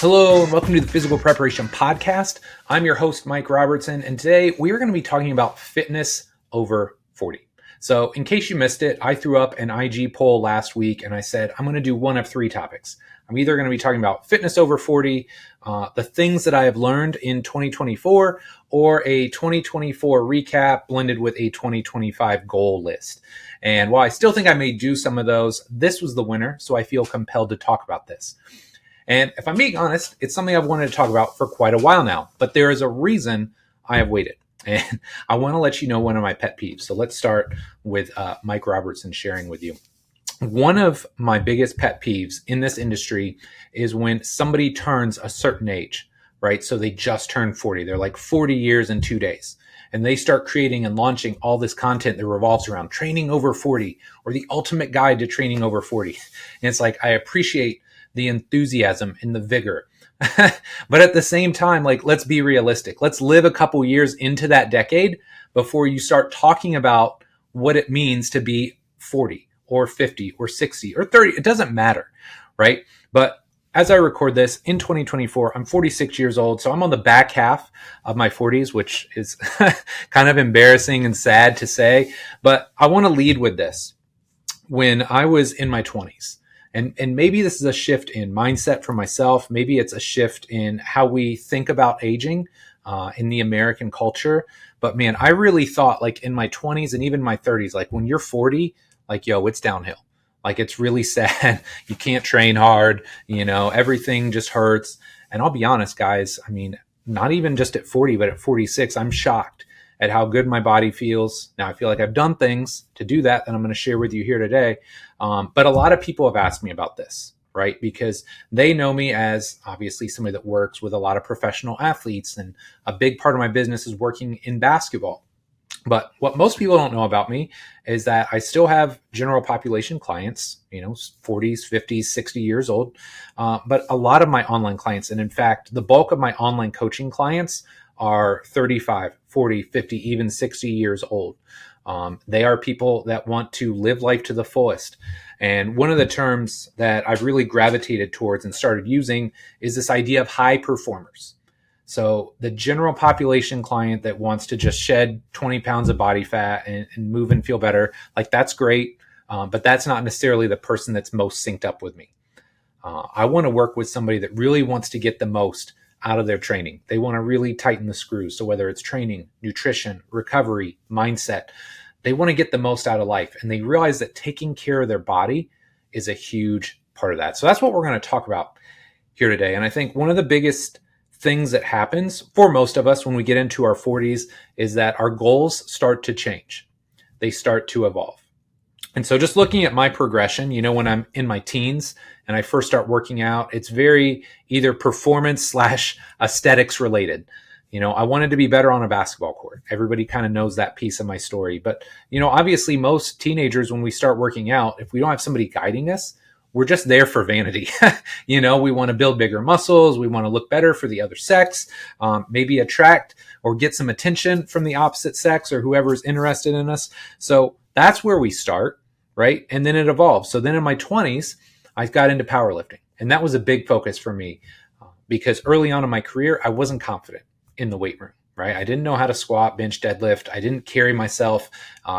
Hello and welcome to the Physical Preparation Podcast. I'm your host, Mike Robertson, and today we are going to be talking about fitness over 40. So in case you missed it, I threw up an IG poll last week and I said, I'm going to do one of three topics. I'm either going to be talking about fitness over 40, the things that I have learned in 2024, or a 2024 recap blended with a 2025 goal list. And while I still think I may do some of those, this was the winner, so I feel compelled to talk about this. And if I'm being honest, it's something I've wanted to talk about for quite a while now, but there is a reason I have waited. And I want to let you know one of my pet peeves. So let's start with Mike Robertson sharing with you. One of my biggest pet peeves in this industry is when somebody turns a certain age, right? So they just turned 40. They're like 40 years and 2 days. And they start creating and launching all this content that revolves around training over 40 or the ultimate guide to training over 40. And it's like, I appreciate the enthusiasm and the vigor. But at the same time, like, let's be realistic. Let's live a couple years into that decade before you start talking about what it means to be 40 or 50 or 60 or 30. It doesn't matter, right? But as I record this in 2024, I'm 46 years old. So I'm on the back half of my 40s, which is kind of embarrassing and sad to say. But I want to lead with this. When I was in my 20s, and maybe this is a shift in mindset for myself. Maybe it's a shift in how we think about aging in the American culture. But man, I really thought, like, in my 20s and even my 30s, like when you're 40, like, yo, it's downhill. Like, it's really sad. You can't train hard. You know, everything just hurts. And I'll be honest, guys, I mean, not even just at 40, but at 46, I'm shocked at how good my body feels. Now, I feel like I've done things to do that I'm going to share with you here today. But a lot of people have asked me about this, right? Because they know me as obviously somebody that works with a lot of professional athletes. And a big part of my business is working in basketball. But what most people don't know about me is that I still have general population clients, 40s, 50s, 60 years old. But a lot of my online clients, and in fact, the bulk of my online coaching clients are 35, 40, 50, even 60 years old. They are people that want to live life to the fullest. And one of the terms that I've really gravitated towards and started using is this idea of high performers. So the general population client that wants to just shed 20 pounds of body fat and move and feel better, like, that's great. But that's not necessarily the person that's most synced up with me. I want to work with somebody that really wants to get the most out of their training. They want to really tighten the screws. So whether it's training, nutrition, recovery, mindset, they want to get the most out of life. And they realize that taking care of their body is a huge part of that. So that's what we're going to talk about here today. And I think one of the biggest things that happens for most of us when we get into our 40s is that our goals start to change. They start to evolve. And so just looking at my progression, when I'm in my teens and I first start working out, it's very either performance / aesthetics related. I wanted to be better on a basketball court. Everybody kind of knows that piece of my story. But, obviously most teenagers, when we start working out, if we don't have somebody guiding us, we're just there for vanity. We want to build bigger muscles. We want to look better for the other sex, maybe attract or get some attention from the opposite sex or whoever's interested in us. So that's where we start, right? And then it evolves. So then in my 20s, I got into powerlifting. And that was a big focus for me because early on in my career, I wasn't confident in the weight room, right? I didn't know how to squat, bench, deadlift. I didn't carry myself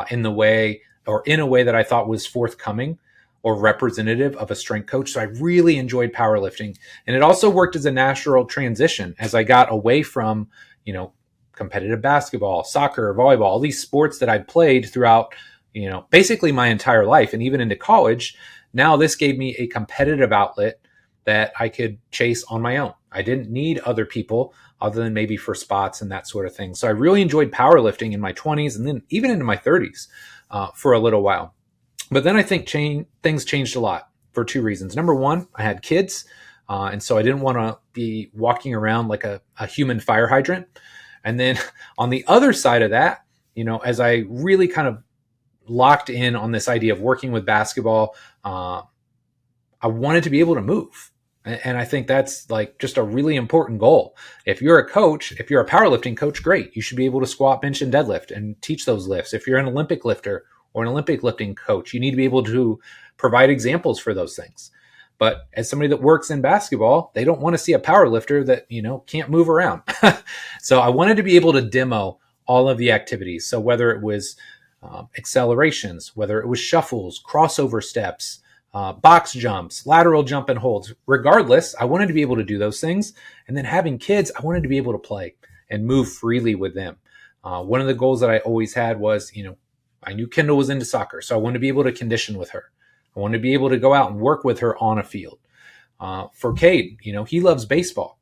in a way that I thought was forthcoming or representative of a strength coach. So I really enjoyed powerlifting. And it also worked as a natural transition as I got away from, competitive basketball, soccer, volleyball, all these sports that I'd played throughout, basically my entire life and even into college. Now this gave me a competitive outlet that I could chase on my own. I didn't need other people other than maybe for spots and that sort of thing. So I really enjoyed powerlifting in my 20s and then even into my 30s for a little while. But then I think things changed a lot for two reasons. Number one, I had kids. And so I didn't want to be walking around like a human fire hydrant. And then on the other side of that, as I really kind of locked in on this idea of working with basketball, I wanted to be able to move. And I think that's like just a really important goal. If you're a coach, if you're a powerlifting coach, great. You should be able to squat, bench, and deadlift and teach those lifts. If you're an Olympic lifter or an Olympic lifting coach, you need to be able to provide examples for those things. But as somebody that works in basketball, they don't want to see a power lifter that, can't move around. So I wanted to be able to demo all of the activities. So whether it was accelerations, whether it was shuffles, crossover steps, box jumps, lateral jump and holds, regardless, I wanted to be able to do those things. And then having kids, I wanted to be able to play and move freely with them. One of the goals that I always had was, I knew Kendall was into soccer, so I wanted to be able to condition with her. I wanted to be able to go out and work with her on a field. For Cade, he loves baseball.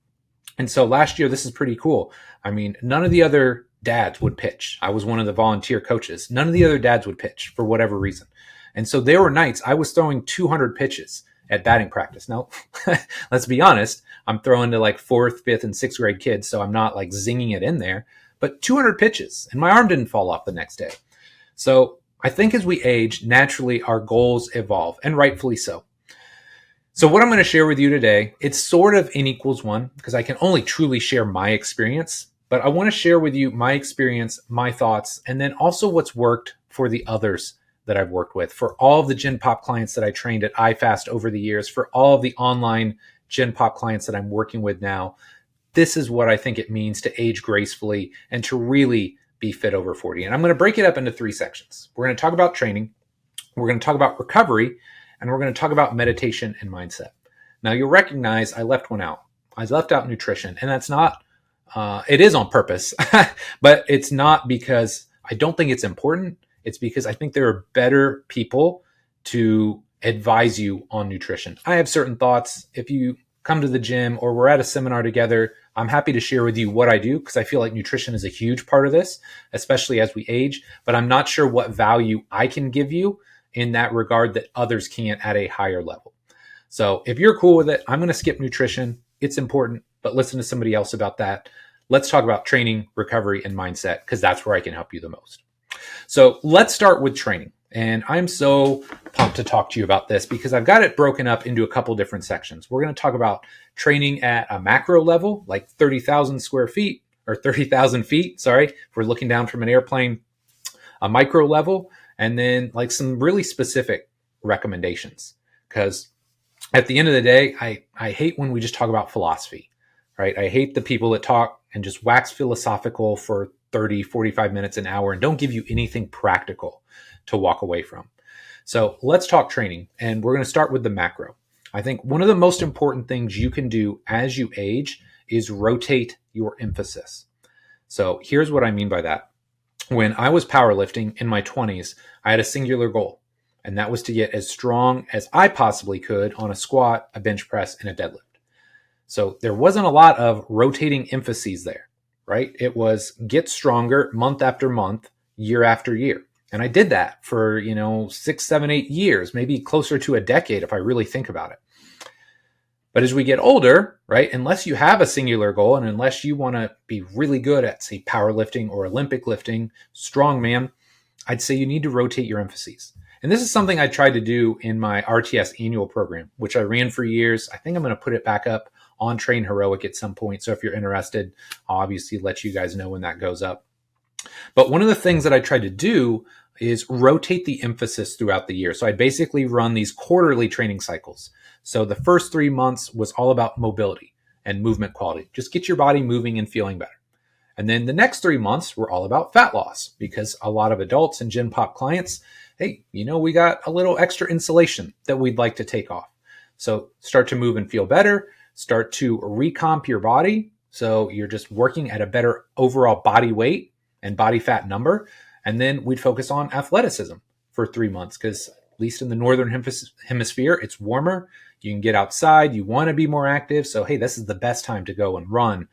And so last year, this is pretty cool. I mean, none of the other dads would pitch. I was one of the volunteer coaches. None of the other dads would pitch for whatever reason. And so there were nights I was throwing 200 pitches at batting practice. Now, let's be honest, I'm throwing to like 4th, 5th, and 6th grade kids, so I'm not like zinging it in there. But 200 pitches, and my arm didn't fall off the next day. So I think as we age, naturally our goals evolve, and rightfully so. So what I'm going to share with you today, it's sort of N equals 1, because I can only truly share my experience. But I want to share with you my experience, my thoughts, and then also what's worked for the others that I've worked with, for all of the Gen Pop clients that I trained at iFast over the years, for all of the online Gen Pop clients that I'm working with now. This is what I think it means to age gracefully and to really be fit over 40. And I'm going to break it up into 3 sections. We're going to talk about training, we're going to talk about recovery, and we're going to talk about meditation and mindset. Now you'll recognize I left one out. I left out nutrition, and that's not, it is on purpose, but it's not because I don't think it's important. It's because I think there are better people to advise you on nutrition. I have certain thoughts. If you come to the gym or we're at a seminar together, I'm happy to share with you what I do, because I feel like nutrition is a huge part of this, especially as we age, but I'm not sure what value I can give you in that regard that others can't at a higher level. So if you're cool with it, I'm going to skip nutrition. It's important, but listen to somebody else about that. Let's talk about training, recovery, and mindset, because that's where I can help you the most. So let's start with training. And I'm so pumped to talk to you about this because I've got it broken up into a couple different sections. We're going to talk about training at a macro level, like 30,000 square feet or 30,000 feet. Sorry, if we're looking down from an airplane, a micro level, and then like some really specific recommendations. Because at the end of the day, I hate when we just talk about philosophy, right? I hate the people that talk and just wax philosophical for 30, 45 minutes, an hour, and don't give you anything practical to walk away from. So let's talk training, and we're going to start with the macro. I think one of the most important things you can do as you age is rotate your emphasis. So here's what I mean by that. When I was powerlifting in my 20s, I had a singular goal, and that was to get as strong as I possibly could on a squat, a bench press, and a deadlift. So there wasn't a lot of rotating emphases there, right? It was get stronger month after month, year after year. And I did that for, 6, 7, 8 years, maybe closer to a decade if I really think about it. But as we get older, right, unless you have a singular goal and unless you want to be really good at, say, powerlifting or Olympic lifting, strongman, I'd say you need to rotate your emphases. And this is something I tried to do in my RTS annual program, which I ran for years. I think I'm going to put it back up on Train Heroic at some point. So if you're interested, I'll obviously let you guys know when that goes up. But one of the things that I tried to do is rotate the emphasis throughout the year. So I basically run these quarterly training cycles. So the first 3 months was all about mobility and movement quality. Just get your body moving and feeling better. And then the next 3 months were all about fat loss, because a lot of adults and Gen Pop clients, hey, we got a little extra insulation that we'd like to take off. So start to move and feel better, start to recomp your body. So you're just working at a better overall body weight and body fat number. And then we'd focus on athleticism for 3 months, because at least in the Northern Hemisphere, it's warmer. You can get outside. You want to be more active. So, hey, this is the best time to go and run,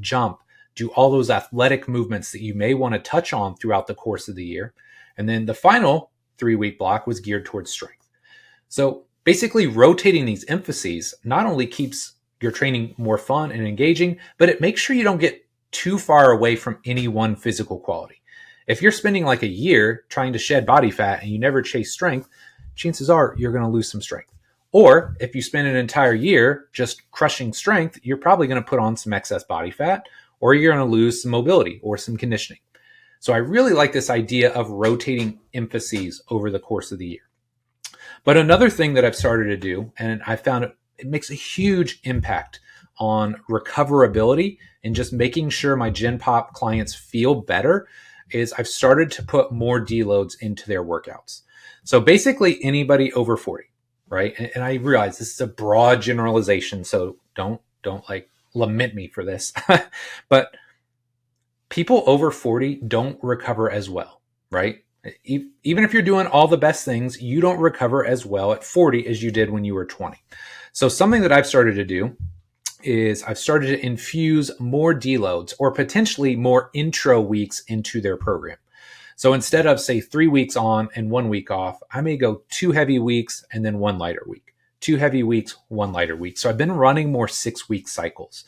jump, do all those athletic movements that you may want to touch on throughout the course of the year. And then the final 3-week block was geared towards strength. So basically rotating these emphases not only keeps your training more fun and engaging, but it makes sure you don't get too far away from any one physical quality. If you're spending like a year trying to shed body fat and you never chase strength, chances are you're going to lose some strength. Or if you spend an entire year just crushing strength, you're probably going to put on some excess body fat, or you're going to lose some mobility or some conditioning. So I really like this idea of rotating emphases over the course of the year. But another thing that I've started to do, and I found it makes a huge impact on recoverability and just making sure my Gen Pop clients feel better, is I've started to put more deloads into their workouts. So basically anybody over 40, right? And I realize this is a broad generalization, so don't like lament me for this. But people over 40 don't recover as well, right? Even if you're doing all the best things, you don't recover as well at 40 as you did when you were 20. So something that I've started to do is I've started to infuse more deloads or potentially more intro weeks into their program. So instead of, say, 3 weeks on and 1 week off, I may go 2 heavy weeks and then 1 lighter week, 2 heavy weeks, 1 lighter week. So I've been running more 6-week cycles.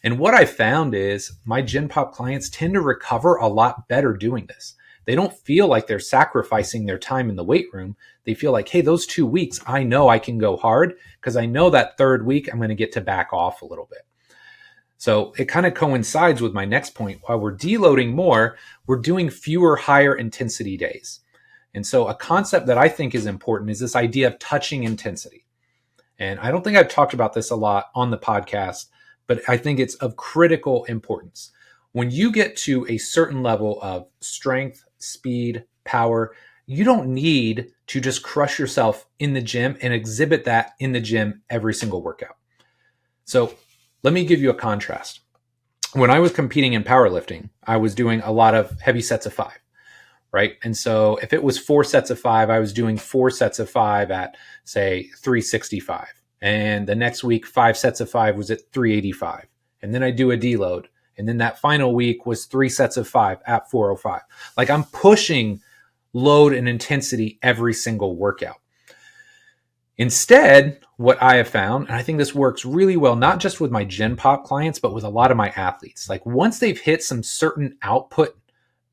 And what I found is my Gen Pop clients tend to recover a lot better doing this. They don't feel like they're sacrificing their time in the weight room. They feel like, hey, those 2 weeks, I know I can go hard because I know that 3rd week I'm going to get to back off a little bit. So it kind of coincides with my next point. While we're deloading more, we're doing fewer higher intensity days. And so a concept that I think is important is this idea of touching intensity. And I don't think I've talked about this a lot on the podcast, but I think it's of critical importance. When you get to a certain level of strength, speed, power, you don't need to just crush yourself in the gym and exhibit that in the gym every single workout. So let me give you a contrast. When I was competing in powerlifting, I was doing a lot of heavy sets of 5, right? And so if it was 4 sets of 5, I was doing 4 sets of 5 at, say, 365. And the next week, 5 sets of 5 was at 385. And then I do a deload. And then that final week was 3 sets of 5 at 405. Like I'm pushing load and intensity every single workout. Instead, what I have found, and I think this works really well, not just with my Gen Pop clients, but with a lot of my athletes, like once they've hit some certain output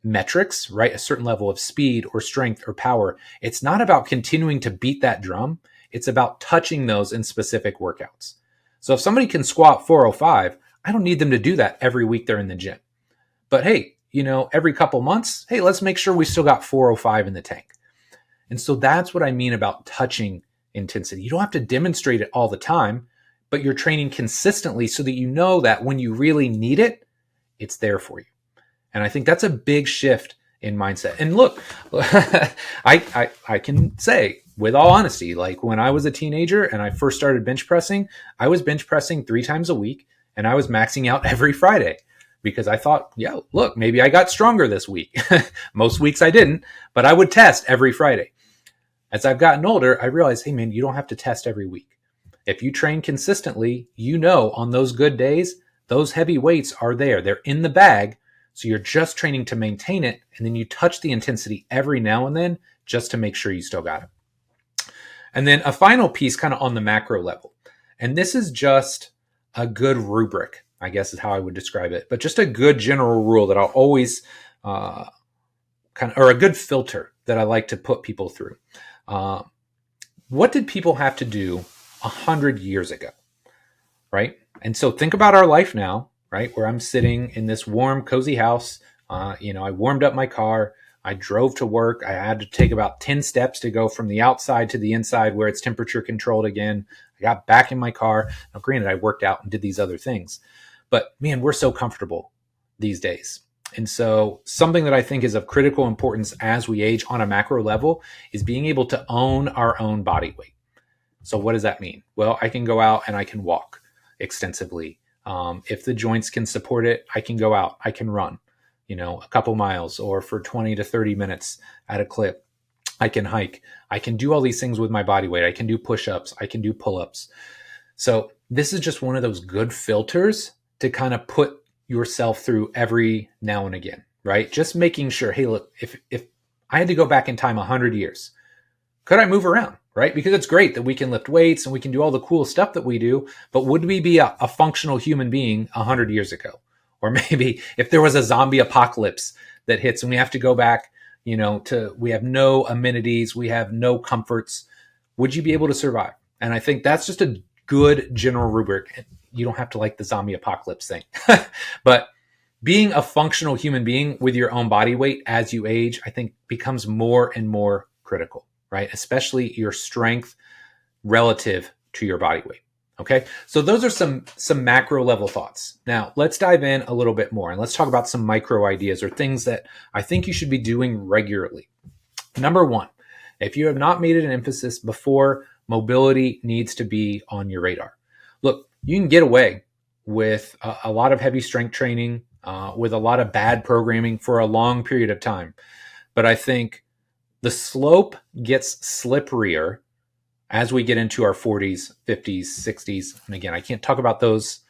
metrics, right? A certain level of speed or strength or power, it's not about continuing to beat that drum. It's about touching those in specific workouts. So if somebody can squat 405, I don't need them to do that every week they're in the gym. But hey, every couple months, hey, let's make sure we still got 405 in the tank. And so that's what I mean about touching intensity. You don't have to demonstrate it all the time, but you're training consistently so that you know that when you really need it, it's there for you. And I think that's a big shift in mindset. And look, I can say with all honesty, like when I was a teenager and I first started bench pressing, I was bench pressing 3 times a week and I was maxing out every Friday because I thought, yeah, look, maybe I got stronger this week. Most weeks I didn't, but I would test every Friday. As I've gotten older, I realized, hey man, you don't have to test every week. If you train consistently, on those good days, those heavy weights are there. They're in the bag. So you're just training to maintain it. And then you touch the intensity every now and then just to make sure you still got it. And then a final piece kind of on the macro level. And this is just a good rubric, I guess is how I would describe it. But just a good general rule that I'll always or a good filter that I like to put people through. What did people have to do 100 years ago, right? And so think about our life now, right? Where I'm sitting in this warm, cozy house. I warmed up my car. I drove to work. I had to take about 10 steps to go from the outside to the inside where it's temperature controlled again. I got back in my car. Now, granted, I worked out and did these other things, but man, we're so comfortable these days. And so something that I think is of critical importance as we age on a macro level is being able to own our own body weight. So what does that mean? Well, I can go out and I can walk extensively. If the joints can support it, I can go out, I can run, a couple miles or for 20 to 30 minutes at a clip. I can hike. I can do all these things with my body weight. I can do push-ups. I can do pull-ups. So this is just one of those good filters to kind of put yourself through every now and again, right? Just making sure, hey, look, if I had to go back in time 100 years, could I move around, right? Because it's great that we can lift weights and we can do all the cool stuff that we do, but would we be a functional human being 100 years ago? Or maybe if there was a zombie apocalypse that hits and we have to go back, we have no amenities, we have no comforts, would you be able to survive? And I think that's just a good general rubric. You don't have to like the zombie apocalypse thing, but being a functional human being with your own body weight as you age, I think becomes more and more critical, right? Especially your strength relative to your body weight. Okay, so those are some macro level thoughts. Now let's dive in a little bit more and let's talk about some micro ideas or things that I think you should be doing regularly. Number one, if you have not made it an emphasis before, mobility needs to be on your radar. Look, you can get away with a lot of heavy strength training, with a lot of bad programming for a long period of time. But I think the slope gets slipperier as we get into our 40s, 50s, 60s. And again, I can't talk about those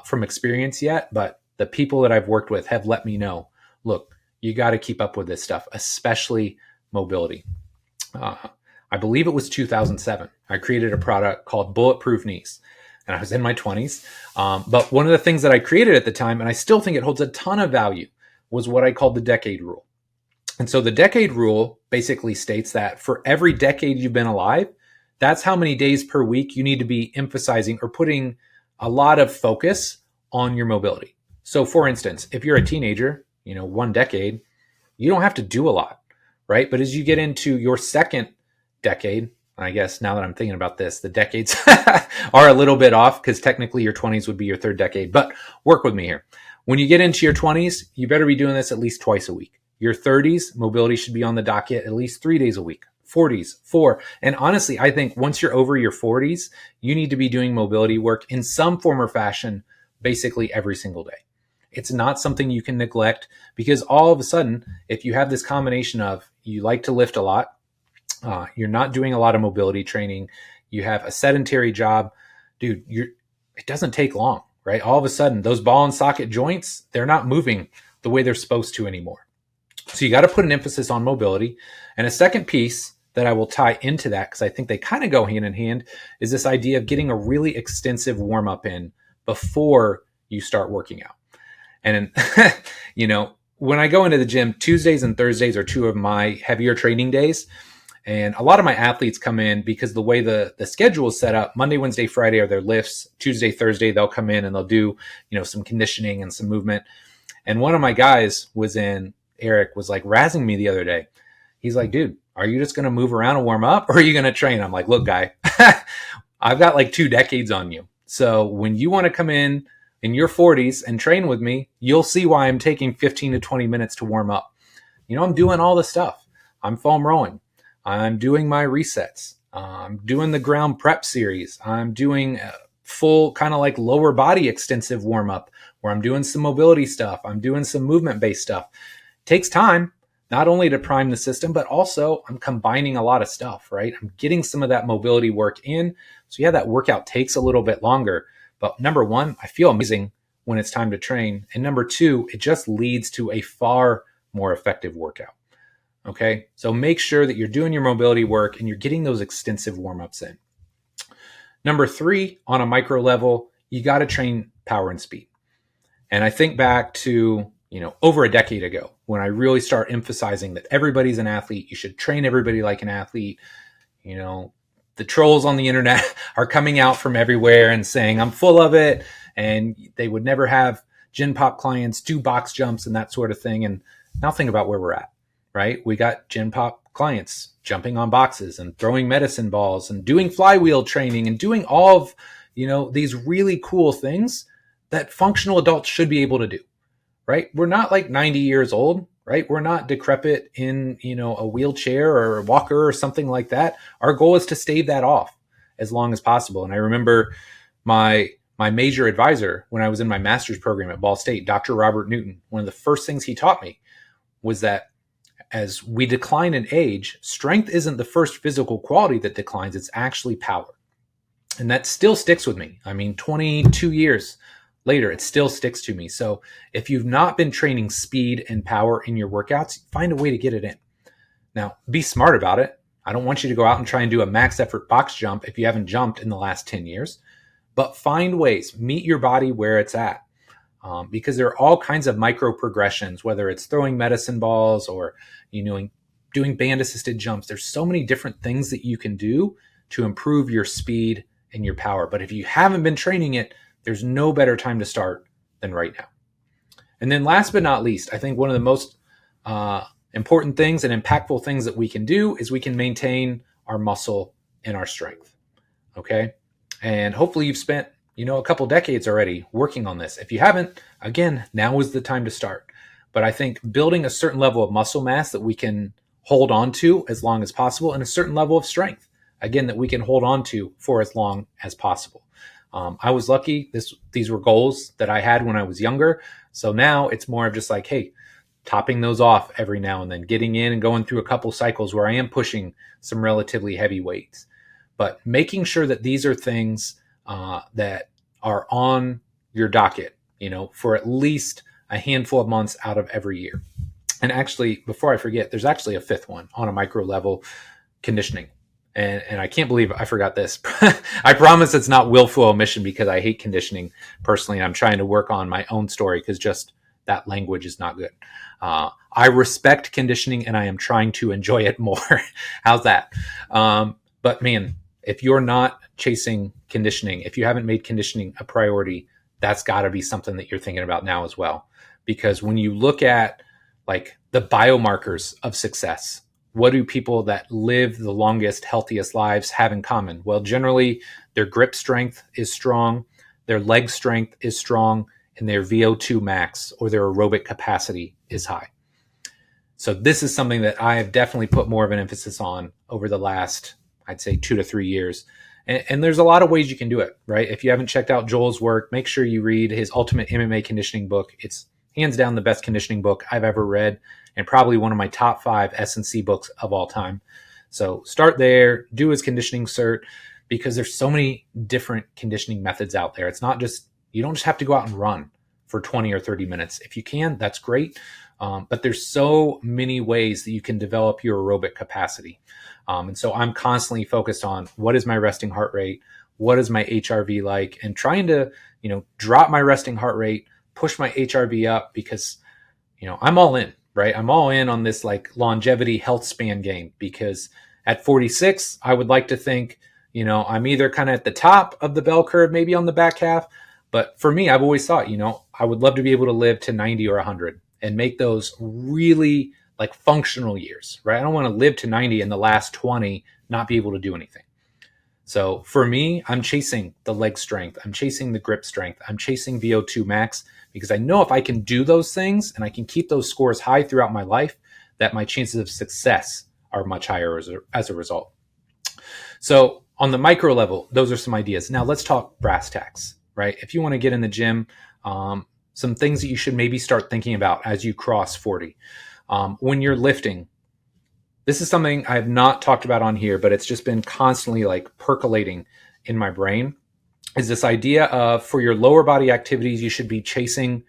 from experience yet, but the people that I've worked with have let me know, look, you got to keep up with this stuff, especially mobility. I believe it was 2007. I created a product called Bulletproof Knees, and I was in my 20s. But one of the things that I created at the time, and I still think it holds a ton of value, was what I called the decade rule. And so the decade rule basically states that for every decade you've been alive, that's how many days per week you need to be emphasizing or putting a lot of focus on your mobility. So for instance, if you're a teenager, 1 decade, you don't have to do a lot, right? But as you get into your second decade, I guess now that I'm thinking about this, the decades are a little bit off because technically your 20s would be your third decade, but work with me here. When you get into your 20s, you better be doing this at least twice a week. Your 30s, mobility should be on the docket at least 3 days a week. 40s, 4. And honestly, I think once you're over your 40s, you need to be doing mobility work in some form or fashion, basically every single day. It's not something you can neglect because all of a sudden, if you have this combination of you like to lift a lot, you're not doing a lot of mobility training, you have a sedentary job, dude, it doesn't take long, right? All of a sudden, those ball and socket joints, they're not moving the way they're supposed to anymore. So you got to put an emphasis on mobility. And a second piece that I will tie into that, because I think they kind of go hand in hand, is this idea of getting a really extensive warm up in before you start working out. And, when I go into the gym, Tuesdays and Thursdays are two of my heavier training days. And a lot of my athletes come in because the way the schedule is set up, Monday, Wednesday, Friday are their lifts. Tuesday, Thursday, they'll come in and they'll do, some conditioning and some movement. And one of my guys Eric was like razzing me the other day. He's like, dude, are you just going to move around and warm up or are you going to train? I'm like, look, guy, I've got like 2 decades on you. So when you want to come in your 40s and train with me, you'll see why I'm taking 15 to 20 minutes to warm up. I'm doing all the stuff. I'm foam rowing. I'm doing my resets. I'm doing the ground prep series. I'm doing a full kind of like lower body extensive warm up where I'm doing some mobility stuff. I'm doing some movement based stuff. It takes time, not only to prime the system, but also I'm combining a lot of stuff, right? I'm getting some of that mobility work in. So yeah, that workout takes a little bit longer. But number one, I feel amazing when it's time to train. And number two, it just leads to a far more effective workout. Okay, so make sure that you're doing your mobility work and you're getting those extensive warm-ups in. Number 3, on a micro level, you got to train power and speed. And I think back to, over a decade ago when I really start emphasizing that everybody's an athlete. You should train everybody like an athlete. The trolls on the internet are coming out from everywhere and saying, I'm full of it. And they would never have Gen Pop clients do box jumps and that sort of thing. And now think about where we're at. Right? We got Gen Pop clients jumping on boxes and throwing medicine balls and doing flywheel training and doing all of, these really cool things that functional adults should be able to do, right? We're not like 90 years old, right? We're not decrepit in, a wheelchair or a walker or something like that. Our goal is to stave that off as long as possible. And I remember my major advisor when I was in my master's program at Ball State, Dr. Robert Newton, one of the first things he taught me was that as we decline in age, strength isn't the first physical quality that declines, it's actually power. And that still sticks with me. 22 years later, it still sticks to me. So if you've not been training speed and power in your workouts, find a way to get it in. Now, be smart about it. I don't want you to go out and try and do a max effort box jump if you haven't jumped in the last 10 years, but find ways, meet your body where it's at. Because there are all kinds of micro progressions, whether it's throwing medicine balls or, doing band assisted jumps. There's so many different things that you can do to improve your speed and your power. But if you haven't been training it, there's no better time to start than right now. And then last but not least, I think one of the most important things and impactful things that we can do is we can maintain our muscle and our strength. Okay. And hopefully you've spent, a couple decades already working on this. If you haven't, again, now is the time to start. But I think building a certain level of muscle mass that we can hold on to as long as possible, and a certain level of strength, again, that we can hold on to for as long as possible. I was lucky. These were goals that I had when I was younger. So now it's more of just like, hey, topping those off every now and then, getting in and going through a couple cycles where I am pushing some relatively heavy weights, but making sure that these are things that are on your docket, for at least a handful of months out of every year. And actually, before I forget, there's actually a fifth one on a micro level: conditioning. And I can't believe I forgot this. I promise it's not willful omission, because I hate conditioning personally, and I'm trying to work on my own story because just that language is not good. I respect conditioning and I am trying to enjoy it more. How's that? But man, if you're not chasing conditioning, if you haven't made conditioning a priority, that's got to be something that you're thinking about now as well. Because when you look at like the biomarkers of success, what do people that live the longest, healthiest lives have in common? Well, generally their grip strength is strong, their leg strength is strong, and their VO2 max, or their aerobic capacity, is high. So this is something that I have definitely put more of an emphasis on over the last, I'd say, 2 to 3 years. And there's a lot of ways you can do it, right? If you haven't checked out Joel's work, make sure you read his Ultimate MMA Conditioning book. It's hands down the best conditioning book I've ever read, and probably one of my top 5 S&C books of all time. So start there, do his conditioning cert, because there's so many different conditioning methods out there. It's not just, you don't just have to go out and run for 20 or 30 minutes. If you can, that's great. But there's so many ways that you can develop your aerobic capacity. And so I'm constantly focused on what is my resting heart rate, what is my HRV like, and trying to, drop my resting heart rate, push my HRV up, because, I'm all in, right? I'm all in on this like longevity health span game, because at 46, I would like to think, I'm either kind of at the top of the bell curve, maybe on the back half. But for me, I've always thought, I would love to be able to live to 90 or 100 and make those really like functional years, right? I don't want to live to 90 and the last 20 not be able to do anything. So for me, I'm chasing the leg strength. I'm chasing the grip strength. I'm chasing VO2 max, because I know if I can do those things and I can keep those scores high throughout my life, that my chances of success are much higher as a result. So on the micro level, those are some ideas. Now let's talk brass tacks, right? If you want to get in the gym, some things that you should maybe start thinking about as you cross 40. When you're lifting, this is something I have not talked about on here, but it's just been constantly like percolating in my brain, is this idea of, for your lower body activities, you should be chasing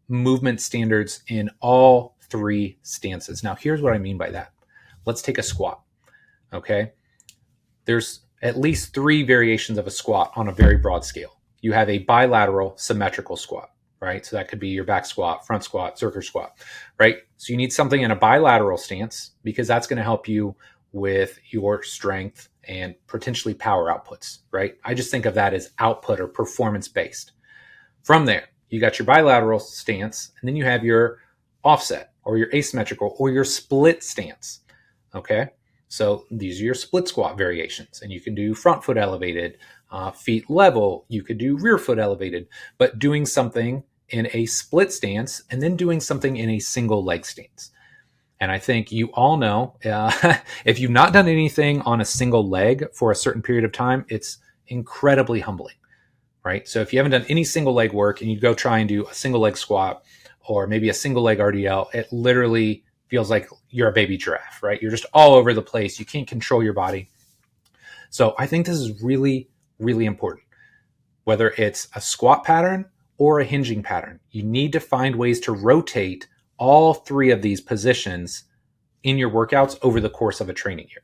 movement standards in all 3 stances. Now, here's what I mean by that. Let's take a squat, okay? There's at least 3 variations of a squat on a very broad scale. You have a bilateral symmetrical squat, right? So that could be your back squat, front squat, circle squat, right? So you need something in a bilateral stance, because that's going to help you with your strength and potentially power outputs, right? I just think of that as output or performance based. From there, you got your bilateral stance, and then you have your offset or your asymmetrical or your split stance, okay? So these are your split squat variations, and you can do front foot elevated, feet level. You could do rear foot elevated, but doing something in a split stance and then doing something in a single leg stance. And I think you all know, if you've not done anything on a single leg for a certain period of time, it's incredibly humbling, right? So if you haven't done any single leg work and you go try and do a single leg squat or maybe a single leg RDL, it literally feels like you're a baby giraffe, right? You're just all over the place. You can't control your body. So I think this is really, really important. Whether it's a squat pattern or a hinging pattern, you need to find ways to rotate all 3 of these positions in your workouts over the course of a training year.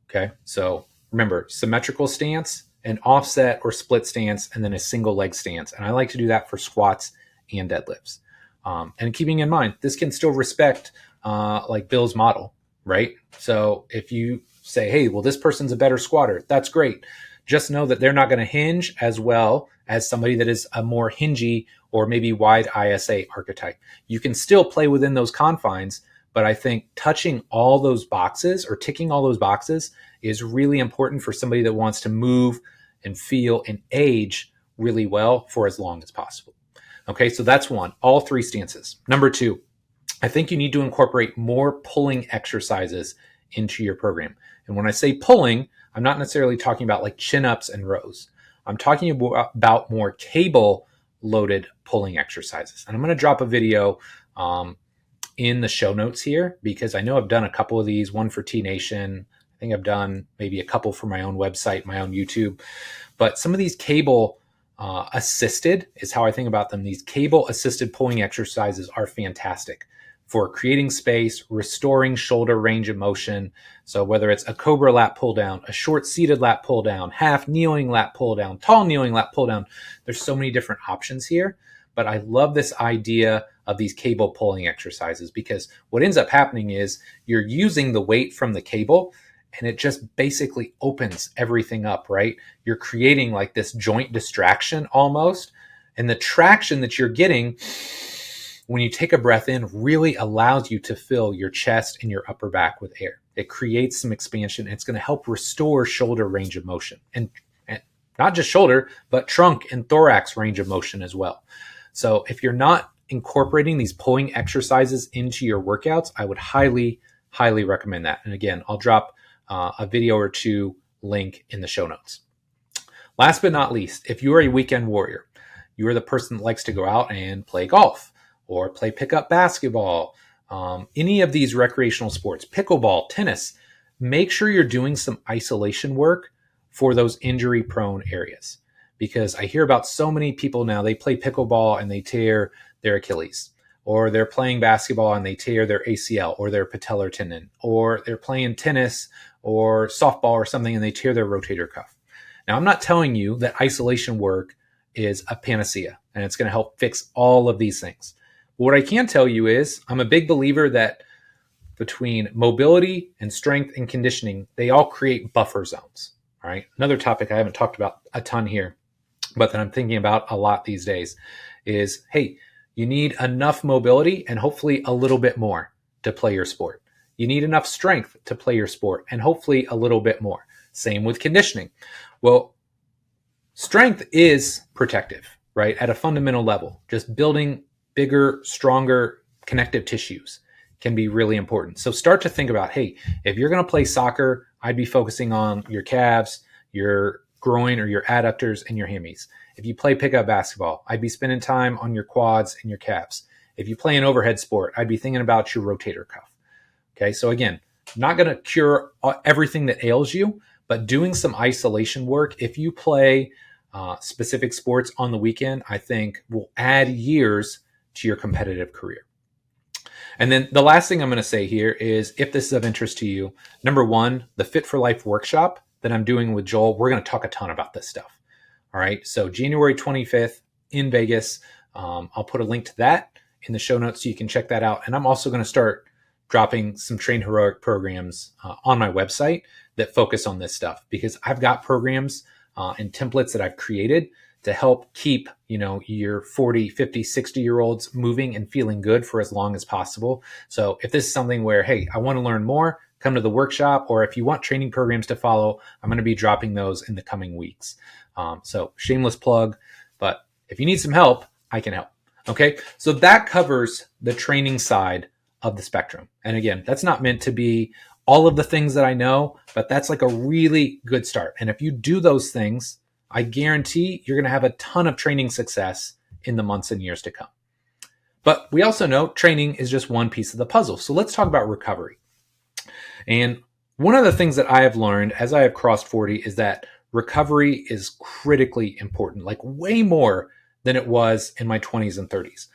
Okay. So remember, symmetrical stance, an offset or split stance, and then a single leg stance. And I like to do that for squats and deadlifts. And keeping in mind, this can still respect like Bill's model, right? So if you say, hey, well, this person's a better squatter, that's great. Just know that they're not going to hinge as well as somebody that is a more hingy or maybe wide ISA archetype. You can still play within those confines, But I think touching all those boxes or ticking all those boxes is really important for somebody that wants to move and feel and age really well for as long as possible. Okay, so that's one, all three stances. Number two, I think you need to incorporate more pulling exercises into your program. And when I say pulling, I'm not necessarily talking about like chin-ups and rows. I'm talking about more cable loaded pulling exercises. And I'm going to drop a video in the show notes here, because I know I've done a couple of these, one for T Nation. I think I've done maybe a couple for my own website, my own YouTube. But some of these cable assisted is how I think about them. These cable assisted pulling exercises are fantastic for creating space, restoring shoulder range of motion. So whether it's a cobra lat pull down, a short seated lat pull down, half kneeling lat pull down, tall kneeling lat pull down, there's so many different options here. But I love this idea of these cable pulling exercises, because what ends up happening is you're using the weight from the cable and it just basically opens everything up, right? You're creating like this joint distraction almost. And the traction that you're getting when you take a breath in really allows you to fill your chest and your upper back with air. It creates some expansion, and it's going to help restore shoulder range of motion, and not just shoulder, but trunk and thorax range of motion as well. So if you're not incorporating these pulling exercises into your workouts, I would highly, highly recommend that. And again, I'll drop a video or two link in the show notes. Last but not least, if you are a weekend warrior, you are the person that likes to go out and play golf or play pickup basketball, any of these recreational sports, pickleball, tennis, make sure you're doing some isolation work for those injury prone areas. Because I hear about so many people now, they play pickleball and they tear their Achilles, or they're playing basketball and they tear their ACL or their patellar tendon, or they're playing tennis or softball or something and they tear their rotator cuff. Now, I'm not telling you that isolation work is a panacea and it's going to help fix all of these things. What I can tell you is I'm a big believer that between mobility and strength and conditioning, they all create buffer zones. All right. Another topic I haven't talked about a ton here, but that I'm thinking about a lot these days is, hey, you need enough mobility and hopefully a little bit more to play your sport. You need enough strength to play your sport and hopefully a little bit more. Same with conditioning. Well, strength is protective, right? At a fundamental level, just building bigger, stronger connective tissues can be really important. So start to think about, hey, if you're going to play soccer, I'd be focusing on your calves, your groin or your adductors and your hammies. If you play pickup basketball, I'd be spending time on your quads and your calves. If you play an overhead sport, I'd be thinking about your rotator cuff. Okay, so again, not going to cure everything that ails you, but doing some isolation work. If you play specific sports on the weekend, I think will add years to your competitive career. And then the last thing I'm going to say here is, if this is of interest to you, number one, the Fit for Life workshop that I'm doing with Joel, we're going to talk a ton about this stuff. All right. So January 25th in Vegas, I'll put a link to that in the show notes so you can check that out. And I'm also going to start dropping some Train Heroic programs on my website that focus on this stuff, because I've got programs and templates that I've created to help keep, your 40, 50, 60-year-olds moving and feeling good for as long as possible. So if this is something where, hey, I want to learn more, come to the workshop, or if you want training programs to follow, I'm going to be dropping those in the coming weeks. So shameless plug, but if you need some help, I can help. Okay. So that covers the training side of the spectrum. And again, that's not meant to be all of the things that I know, but that's like a really good start. And if you do those things, I guarantee you're going to have a ton of training success in the months and years to come. But we also know training is just one piece of the puzzle. So let's talk about recovery. And one of the things that I have learned as I have crossed 40 is that recovery is critically important, like way more than it was in my 20s and 30s.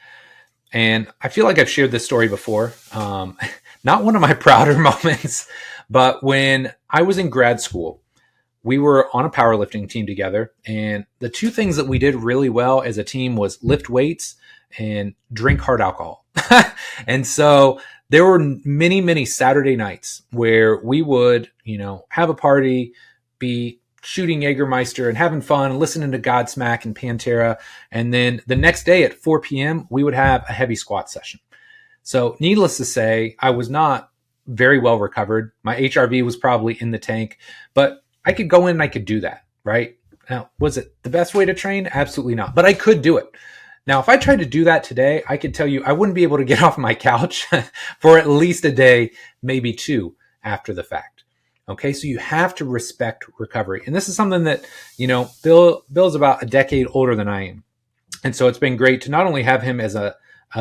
And I feel like I've shared this story before. Not one of my prouder moments, but when I was in grad school, we were on a powerlifting team together. And the two things that we did really well as a team was lift weights and drink hard alcohol. And so there were many, many Saturday nights where we would, have a party, be shooting Jägermeister and having fun and listening to Godsmack and Pantera. And then the next day at 4 p.m., we would have a heavy squat session. So needless to say, I was not very well recovered. My HRV was probably in the tank, but I could go in and I could do that, right? Now, was it the best way to train? Absolutely not, but I could do it. Now, if I tried to do that today, I could tell you I wouldn't be able to get off my couch for at least a day, maybe two after the fact. Okay, so you have to respect recovery. And this is something that, Bill's about a decade older than I am. And so it's been great to not only have him as a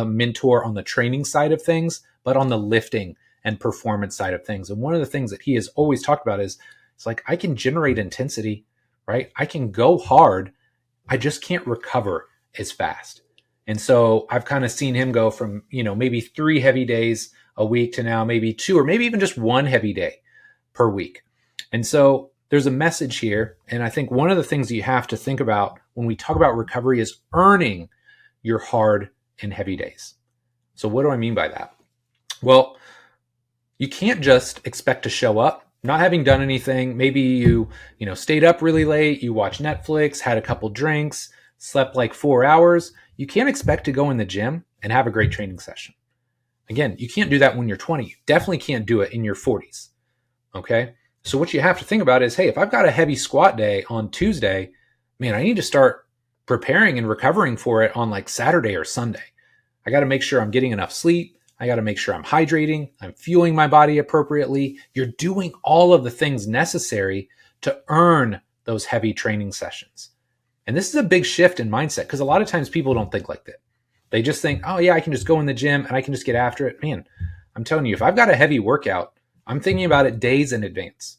mentor on the training side of things, but on the lifting and performance side of things. And one of the things that he has always talked about is it's like, I can generate intensity, right? I can go hard. I just can't recover as fast. And so I've kind of seen him go from, maybe 3 heavy days a week to now maybe 2 or maybe even just 1 heavy day per week. And so there's a message here. And I think one of the things that you have to think about when we talk about recovery is earning your hard and heavy days. So what do I mean by that? Well, you can't just expect to show up not having done anything. Maybe you stayed up really late, you watched Netflix, had a couple drinks, slept like 4 hours. You can't expect to go in the gym and have a great training session. Again, you can't do that when you're 20. You definitely can't do it in your 40s. Okay? So what you have to think about is, hey, if I've got a heavy squat day on Tuesday, man, I need to start preparing and recovering for it on like Saturday or Sunday. I got to make sure I'm getting enough sleep. I got to make sure I'm hydrating. I'm fueling my body appropriately. You're doing all of the things necessary to earn those heavy training sessions. And this is a big shift in mindset because a lot of times people don't think like that. They just think, oh yeah, I can just go in the gym and I can just get after it. Man, I'm telling you, if I've got a heavy workout, I'm thinking about it days in advance.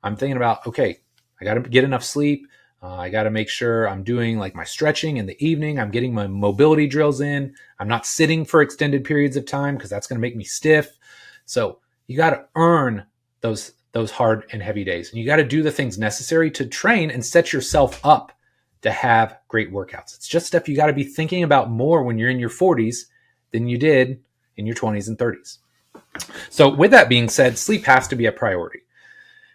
I'm thinking about, okay, I got to get enough sleep. I got to make sure I'm doing like my stretching in the evening. I'm getting my mobility drills in. I'm not sitting for extended periods of time because that's going to make me stiff. So you got to earn those hard and heavy days. And you got to do the things necessary to train and set yourself up to have great workouts. It's just stuff you got to be thinking about more when you're in your 40s than you did in your 20s and 30s. So with that being said, sleep has to be a priority.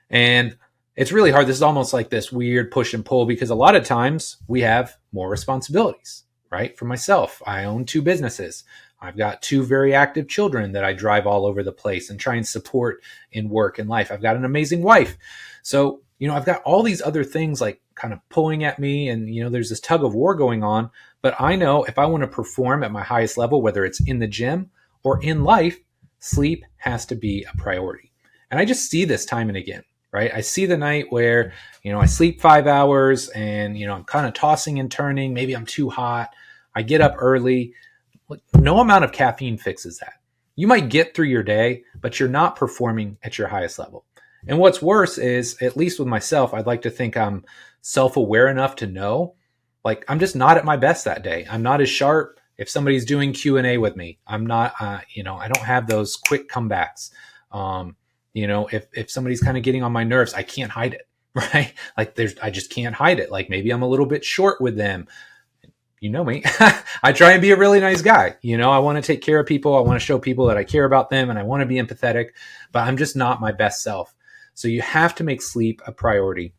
And it's really hard. This is almost like this weird push and pull because a lot of times we have more responsibilities, right? For myself, I own 2 businesses. I've got 2 very active children that I drive all over the place and try and support in work and life. I've got an amazing wife. So, I've got all these other things like kind of pulling at me and, there's this tug of war going on. But I know if I want to perform at my highest level, whether it's in the gym or in life, sleep has to be a priority. And I just see this time and again. Right? I see the night where, I sleep 5 hours and, I'm kind of tossing and turning. Maybe I'm too hot. I get up early. No amount of caffeine fixes that. You might get through your day, but you're not performing at your highest level. And what's worse is, at least with myself, I'd like to think I'm self-aware enough to know, like, I'm just not at my best that day. I'm not as sharp. If somebody's doing Q&A with me, I'm not, I don't have those quick comebacks. If somebody's kind of getting on my nerves, I can't hide it, right? Like I just can't hide it. Like maybe I'm a little bit short with them. You know me. I try and be a really nice guy. I want to take care of people. I want to show people that I care about them and I want to be empathetic, but I'm just not my best self. So you have to make sleep a priority.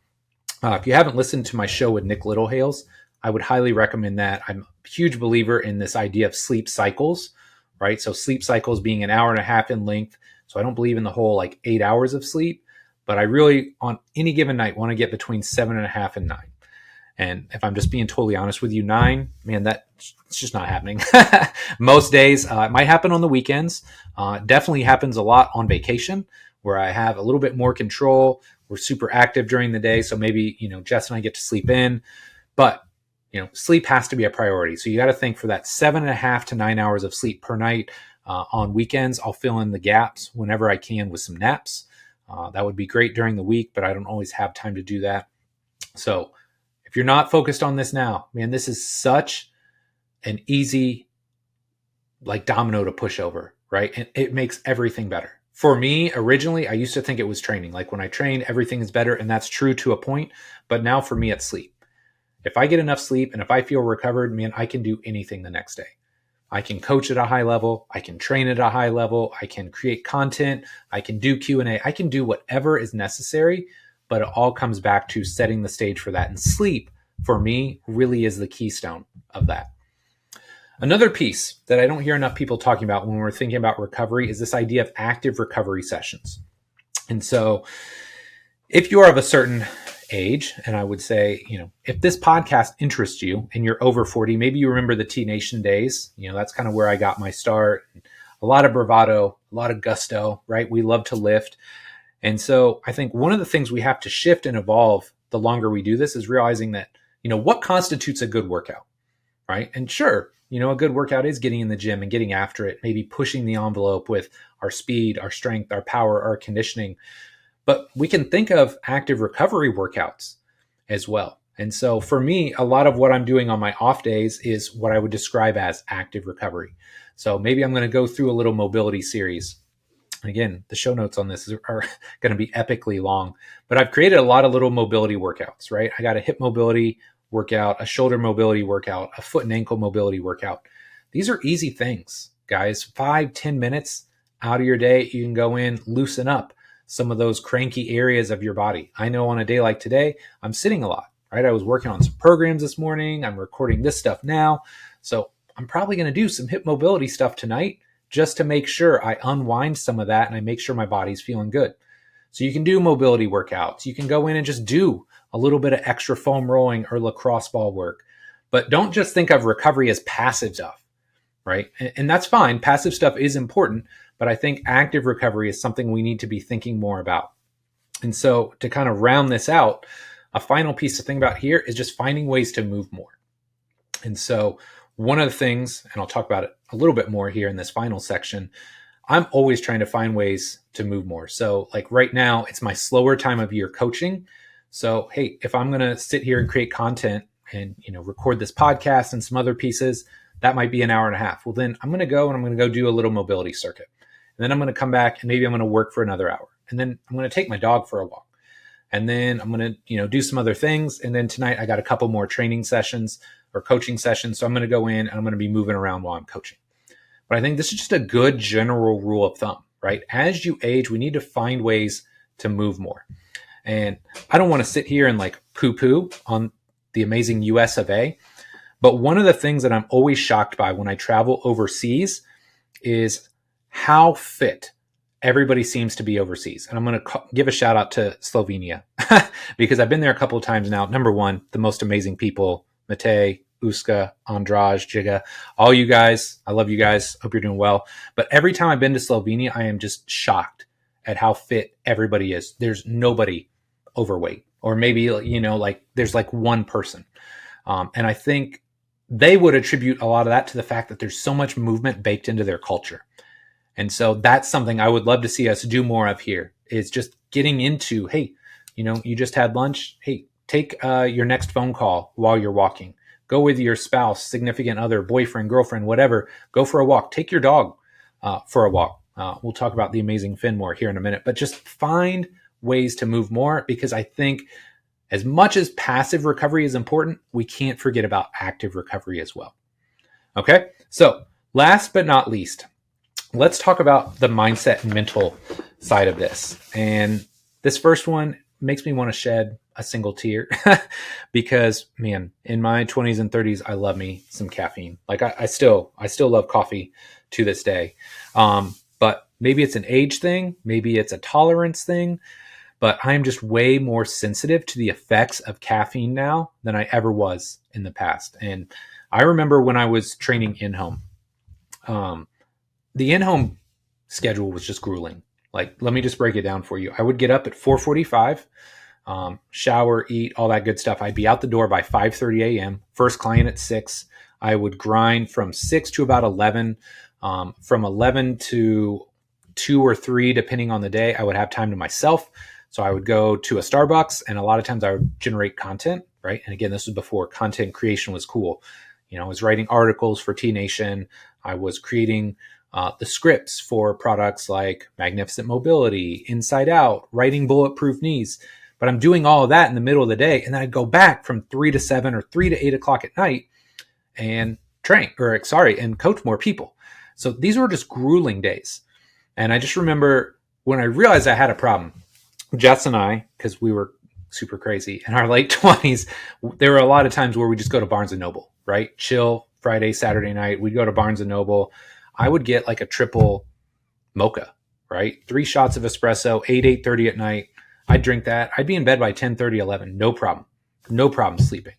If you haven't listened to my show with Nick Littlehales, I would highly recommend that. I'm a huge believer in this idea of sleep cycles, right? So sleep cycles being an hour and a half in length. So I don't believe in the whole like 8 hours of sleep, but I really on any given night want to get between 7.5 and 9. And if I'm just being totally honest with you, 9, man, it's just not happening. Most days, it might happen on the weekends. Definitely happens a lot on vacation where I have a little bit more control. We're super active during the day. So maybe, Jess and I get to sleep in, but sleep has to be a priority. So you got to think for that 7.5 to 9 hours of sleep per night. On weekends, I'll fill in the gaps whenever I can with some naps. That would be great during the week, but I don't always have time to do that. So if you're not focused on this now, man, this is such an easy like domino to push over, right? And it makes everything better. For me, originally, I used to think it was training. Like when I train, everything is better, and that's true to a point. But now for me, it's sleep. If I get enough sleep and if I feel recovered, man, I can do anything the next day. I can coach at a high level. I can train at a high level. I can create content. I can do Q&A. I can do whatever is necessary, but it all comes back to setting the stage for that. And sleep, for me, really is the keystone of that. Another piece that I don't hear enough people talking about when we're thinking about recovery is this idea of active recovery sessions. And so if you are of a certain age, and I would say, if this podcast interests you and you're over 40, maybe you remember the T Nation days. That's kind of where I got my start. A lot of bravado, a lot of gusto, right? We love to lift. And so I think one of the things we have to shift and evolve the longer we do this is realizing that, what constitutes a good workout, right? And sure, a good workout is getting in the gym and getting after it, maybe pushing the envelope with our speed, our strength, our power, our conditioning. But we can think of active recovery workouts as well. And so for me, a lot of what I'm doing on my off days is what I would describe as active recovery. So maybe I'm going to go through a little mobility series. Again, the show notes on this are going to be epically long, but I've created a lot of little mobility workouts, right? I got a hip mobility workout, a shoulder mobility workout, a foot and ankle mobility workout. These are easy things, guys. 5-10 minutes out of your day, you can go in, loosen up some of those cranky areas of your body. I know on a day like today, I'm sitting a lot, right? I was working on some programs this morning. I'm recording this stuff now. So I'm probably going to do some hip mobility stuff tonight just to make sure I unwind some of that and I make sure my body's feeling good. So you can do mobility workouts. You can go in and just do a little bit of extra foam rolling or lacrosse ball work. But don't just think of recovery as passive stuff, right? And that's fine. Passive stuff is important, but I think active recovery is something we need to be thinking more about. And so to kind of round this out, a final piece to think about here is just finding ways to move more. And so one of the things, and I'll talk about it a little bit more here in this final section, I'm always trying to find ways to move more. So like right now, it's my slower time of year coaching. So, hey, if I'm going to sit here and create content and, record this podcast and some other pieces, that might be an hour and a half. Well, then I'm going to go do a little mobility circuit. And then I'm going to come back and maybe I'm going to work for another hour. And then I'm going to take my dog for a walk. And then I'm going to, do some other things. And then tonight I got a couple more training sessions or coaching sessions. So I'm going to go in and I'm going to be moving around while I'm coaching. But I think this is just a good general rule of thumb, right? As you age, we need to find ways to move more. And I don't want to sit here and like poo-poo on the amazing US of A. But one of the things that I'm always shocked by when I travel overseas is how fit everybody seems to be overseas. And I'm going to give a shout out to Slovenia because I've been there a couple of times now. Number one, the most amazing people, Matej, Uska, Andraj, Jiga, all you guys. I love you guys. Hope you're doing well. But every time I've been to Slovenia, I am just shocked at how fit everybody is. There's nobody overweight, or maybe, there's like one person. And I think they would attribute a lot of that to the fact that there's so much movement baked into their culture. And so that's something I would love to see us do more of here, is just getting into, hey, you just had lunch. Hey, take your next phone call while you're walking. Go with your spouse, significant other, boyfriend, girlfriend, whatever. Go for a walk. Take your dog for a walk. We'll talk about the amazing Finn more here in a minute, but just find ways to move more, because I think as much as passive recovery is important, we can't forget about active recovery as well. Okay, so last but not least, let's talk about the mindset and mental side of this. And this first one makes me want to shed a single tear because, man, in my 20s and 30s, I love me some caffeine. Like I still love coffee to this day. But maybe it's an age thing, maybe it's a tolerance thing, but I'm just way more sensitive to the effects of caffeine now than I ever was in the past. And I remember when I was training in-home, the in-home schedule was just grueling. Like, let me just break it down for you. I would get up at 4:45, shower, eat, all that good stuff. I'd be out the door by 5:30 a.m. First client at 6. I would grind from 6 to about 11. From 11 to 2 or 3, depending on the day, I would have time to myself. So I would go to a Starbucks, and a lot of times I would generate content, right? And again, this was before content creation was cool. I was writing articles for T Nation. I was creating the scripts for products like Magnificent Mobility, Inside Out, writing Bulletproof Knees. But I'm doing all of that in the middle of the day. And then I'd go back from 3 to 7 or 3 to 8 o'clock at night and and coach more people. So these were just grueling days. And I just remember when I realized I had a problem, Jess and I, because we were super crazy in our late 20s, there were a lot of times where we just go to Barnes and Noble, right? Chill, Friday, Saturday night, we'd go to Barnes and Noble. I would get like a triple mocha, right? 3 shots of espresso, 8:30 at night. I'd drink that. I'd be in bed by 10:30, 11. No problem. No problem sleeping.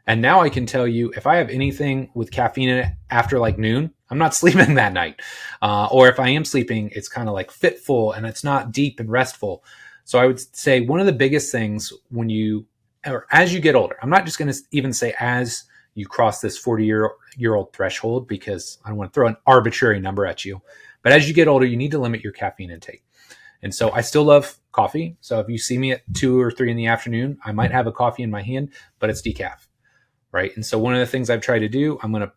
And now I can tell you, if I have anything with caffeine in it after like noon, I'm not sleeping that night. Or if I am sleeping, it's kind of like fitful and it's not deep and restful. So I would say one of the biggest things or as you get older, I'm not just going to even say as you cross this 40-year-old threshold, because I don't want to throw an arbitrary number at you. But as you get older, you need to limit your caffeine intake. And so I still love coffee. So if you see me at 2 or 3 in the afternoon, I might have a coffee in my hand, but it's decaf. Right. And so one of the things I've tried to do, if I'm going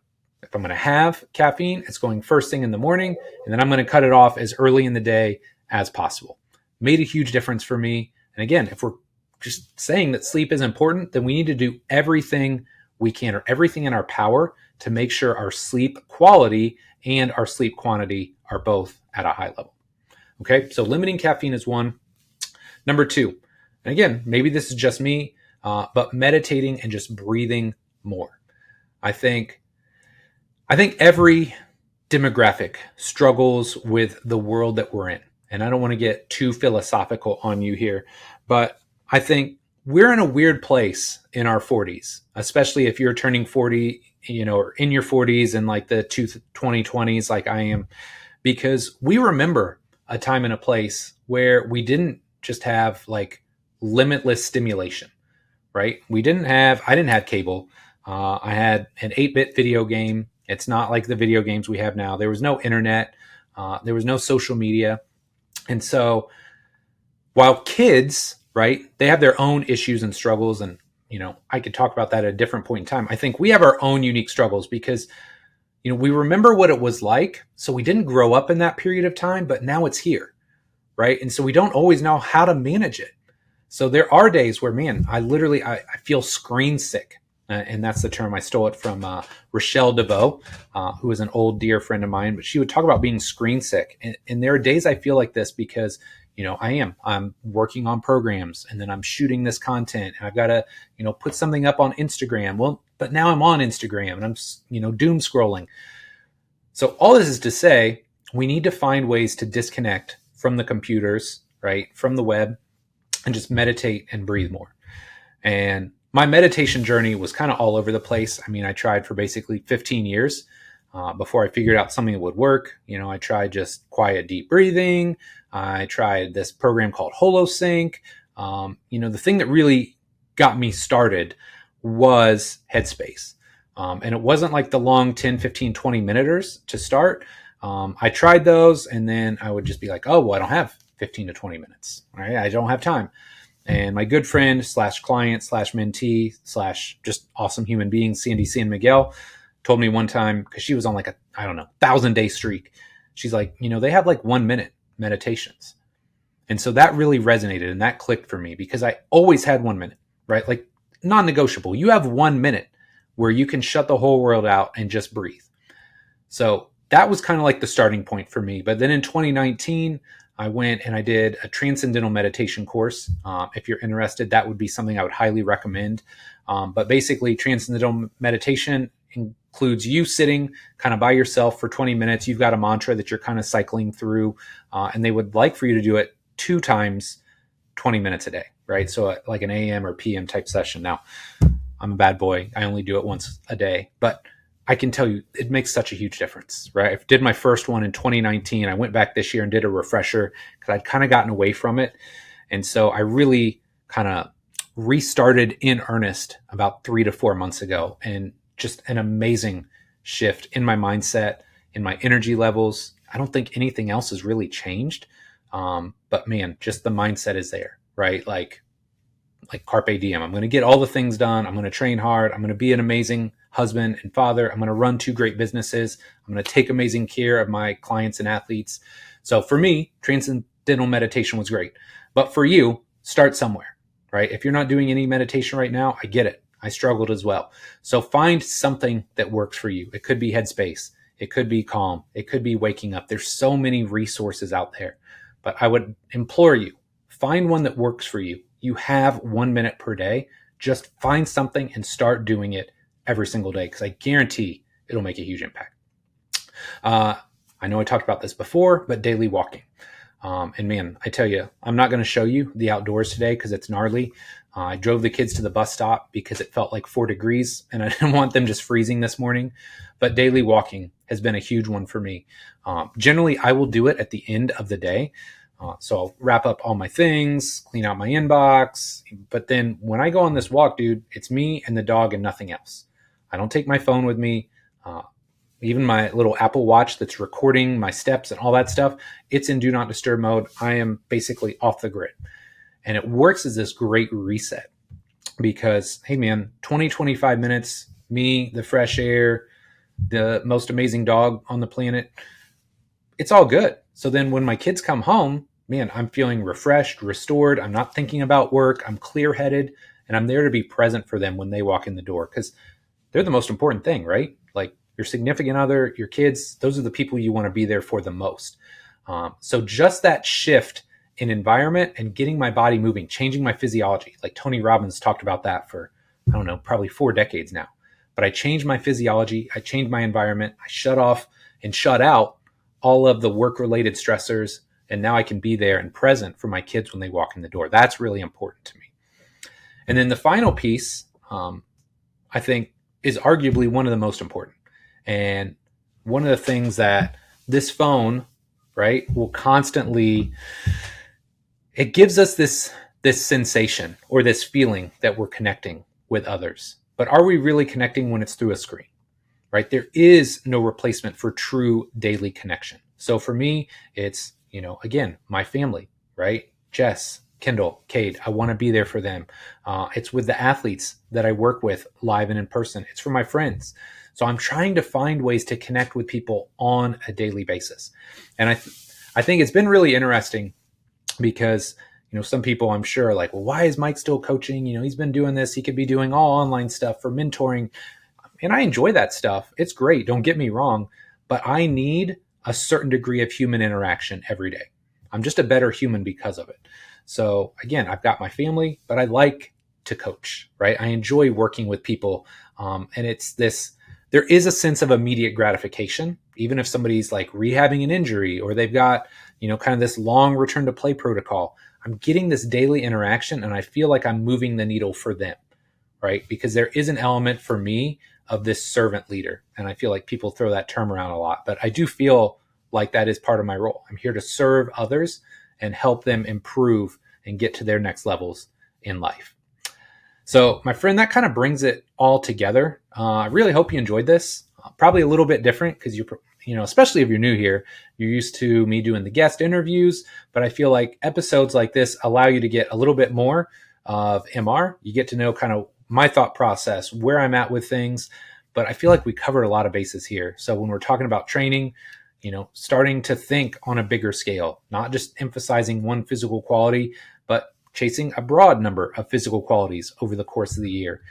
to have caffeine, it's going first thing in the morning, and then I'm going to cut it off as early in the day as possible. Made a huge difference for me. And again, if we're just saying that sleep is important, then we need to do everything we can, or everything in our power, to make sure our sleep quality and our sleep quantity are both at a high level. Okay. So limiting caffeine is one. Number 2, and again, maybe this is just me, but meditating and just breathing more. I think every demographic struggles with the world that we're in. And I don't want to get too philosophical on you here, but I think we're in a weird place in our 40s, especially if you're turning 40, or in your 40s and like the 2020s, like I am, because we remember a time and a place where we didn't just have like limitless stimulation, right? I didn't have cable. I had an 8-bit video game. It's not like the video games we have now. There was no internet. There was no social media. And so while kids, right, they have their own issues and struggles, and, I could talk about that at a different point in time. I think we have our own unique struggles because, we remember what it was like. So we didn't grow up in that period of time, but now it's here, right? And so we don't always know how to manage it. So there are days where, man, I feel screen sick. And that's the term. I stole it from Rochelle DeVoe, who is an old dear friend of mine. But she would talk about being screen sick. And there are days I feel like this because, I'm working on programs, and then I'm shooting this content, and I've got to, put something up on Instagram. Well, but now I'm on Instagram and I'm, doom scrolling. So all this is to say, we need to find ways to disconnect from the computers, right, from the web, and just meditate and breathe more. And my meditation journey was kind of all over the place. I mean, I tried for basically 15 years before I figured out something that would work. I tried just quiet, deep breathing. I tried this program called HoloSync. The thing that really got me started was Headspace. And it wasn't like the long 10, 15, 20 minuters to start. I tried those, and then I would just be like, oh, well, I don't have 15 to 20 minutes. All right. I don't have time. And my good friend / client / mentee / just awesome human being, Sandy San Miguel, told me one time, because she was on like a, 1,000-day streak. She's like, they have like 1-minute meditations. And so that really resonated, and that clicked for me because I always had 1 minute, right? Like non-negotiable. You have 1 minute where you can shut the whole world out and just breathe. So that was kind of like the starting point for me. But then in 2019, I went and I did a transcendental meditation course. If you're interested, that would be something I would highly recommend. But basically, transcendental meditation includes you sitting kind of by yourself for 20 minutes. You've got a mantra that you're kind of cycling through, and they would like for you to do it 2 times 20 minutes a day, right? So like an AM or PM type session. Now, I'm a bad boy. I only do it once a day, but I can tell you it makes such a huge difference, right? I did my first one in 2019. I went back this year and did a refresher because I'd kind of gotten away from it. And so I really kind of restarted in earnest about 3 to 4 months ago, and just an amazing shift in my mindset, in my energy levels. I don't think anything else has really changed. But man, just the mindset is there, right? Like carpe diem. I'm going to get all the things done. I'm going to train hard. I'm going to be an amazing husband and father. I'm going to run 2 great businesses. I'm going to take amazing care of my clients and athletes. So for me, transcendental meditation was great. But for you, start somewhere, right? If you're not doing any meditation right now, I get it. I struggled as well. So find something that works for you. It could be Headspace. It could be Calm. It could be Waking Up. There's so many resources out there. But I would implore you, find one that works for you. You have 1 minute per day. Just find something and start doing it every single day, because I guarantee it'll make a huge impact. I know I talked about this before, but daily walking. And man, I tell you, I'm not going to show you the outdoors today because it's gnarly. I drove the kids to the bus stop because it felt like 4 degrees and I didn't want them just freezing this morning. But daily walking has been a huge one for me. Generally, I will do it at the end of the day. So I'll wrap up all my things, clean out my inbox. But then when I go on this walk, dude, it's me and the dog and nothing else. I don't take my phone with me. Even my little Apple Watch that's recording my steps and all that stuff, it's in do not disturb mode. I am basically off the grid. And it works as this great reset because, hey man, 20, 25 minutes, me, the fresh air, the most amazing dog on the planet, it's all good. So then when my kids come home, man, I'm feeling refreshed, restored. I'm not thinking about work. I'm clear-headed, and I'm there to be present for them when they walk in the door because they're the most important thing, right? Like your significant other, your kids, those are the people you want to be there for the most. So just that shift in environment and getting my body moving, changing my physiology. Like Tony Robbins talked about that for, I don't know, probably 4 decades now. But I changed my physiology. I changed my environment. I shut off and shut out all of the work-related stressors. And now I can be there and present for my kids when they walk in the door. That's really important to me. And then the final piece, I think, is arguably one of the most important. And one of the things that this phone, right, will constantly, it gives us this sensation or this feeling that we're connecting with others. But are we really connecting when it's through a screen, right? There is no replacement for true daily connection. So for me, it's, again, my family, right? Jess, Kendall, Cade, I want to be there for them. It's with the athletes that I work with live and in person. It's for my friends. So I'm trying to find ways to connect with people on a daily basis. And I think it's been really interesting because, some people I'm sure are like, well, why is Mike still coaching? He's been doing this. He could be doing all online stuff for mentoring. And I enjoy that stuff. It's great. Don't get me wrong. But I need a certain degree of human interaction every day. I'm just a better human because of it. So again, I've got my family, but I like to coach, right? I enjoy working with people. And it's there is a sense of immediate gratification, even if somebody's like rehabbing an injury or they've got, kind of this long return to play protocol. I'm getting this daily interaction and I feel like I'm moving the needle for them, right? Because there is an element for me of this servant leader. And I feel like people throw that term around a lot, but I do feel like that is part of my role. I'm here to serve others and help them improve and get to their next levels in life. So my friend, that kind of brings it all together. I really hope you enjoyed this. Probably a little bit different because especially if you're new here, you're used to me doing the guest interviews, but I feel like episodes like this allow you to get a little bit more of MR. You get to know kind of my thought process, where I'm at with things, but I feel like we covered a lot of bases here. So when we're talking about training, starting to think on a bigger scale, not just emphasizing one physical quality, but chasing a broad number of physical qualities over the course of the year,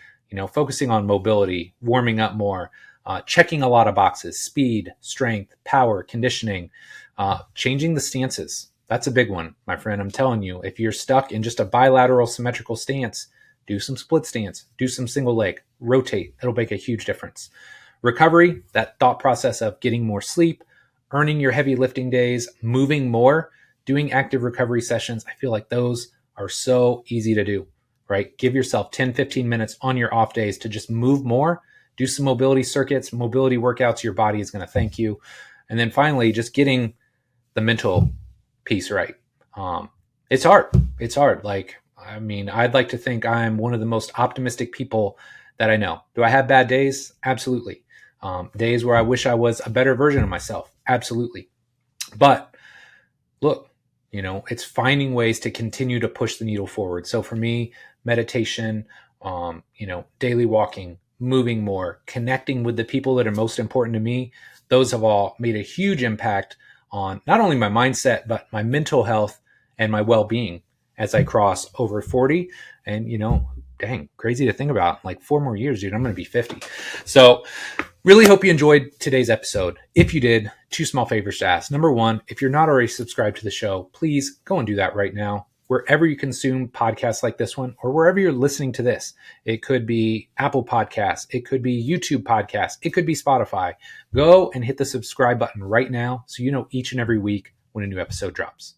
focusing on mobility, warming up more, checking a lot of boxes, speed, strength, power, conditioning, changing the stances. That's a big one, my friend. I'm telling you, if you're stuck in just a bilateral symmetrical stance, do some split stance, do some single leg, rotate. It'll make a huge difference. Recovery, that thought process of getting more sleep, earning your heavy lifting days, moving more, doing active recovery sessions. I feel like those are so easy to do, right? Give yourself 10, 15 minutes on your off days to just move more, do some mobility circuits, mobility workouts. Your body is going to thank you. And then finally, just getting the mental piece right. It's hard. It's hard. I'd like to think I'm one of the most optimistic people that I know. Do I have bad days? Absolutely. Days where I wish I was a better version of myself. Absolutely. But look, it's finding ways to continue to push the needle forward. So for me, meditation, daily walking, moving more, connecting with the people that are most important to me, those have all made a huge impact on not only my mindset, but my mental health and my well-being as I cross over 40. And, dang, crazy to think about. Like 4 more years, dude, I'm going to be 50. So really hope you enjoyed today's episode. If you did, 2 small favors to ask. Number 1, if you're not already subscribed to the show, please go and do that right now. wherever you consume podcasts like this one, or wherever you're listening to this. It could be Apple Podcasts, it could be YouTube Podcasts, it could be Spotify. Go and hit the subscribe button right now so you know each and every week when a new episode drops.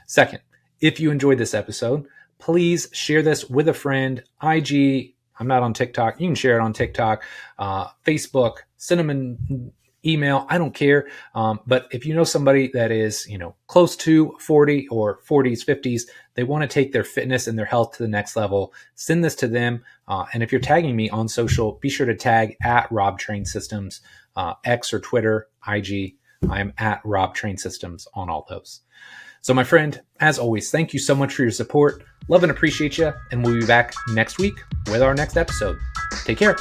Second, if you enjoyed this episode, please share this with a friend. IG, I'm not on TikTok. You can share it on TikTok, Facebook, send them an email. I don't care. But if you know somebody that is, close to 40 or 40s, 50s, they want to take their fitness and their health to the next level, send this to them. And if you're tagging me on social, be sure to tag at Rob Train Systems, X or Twitter, IG. I'm at Rob Train Systems on all those. So my friend, as always, thank you so much for your support. Love and appreciate you. And we'll be back next week with our next episode. Take care.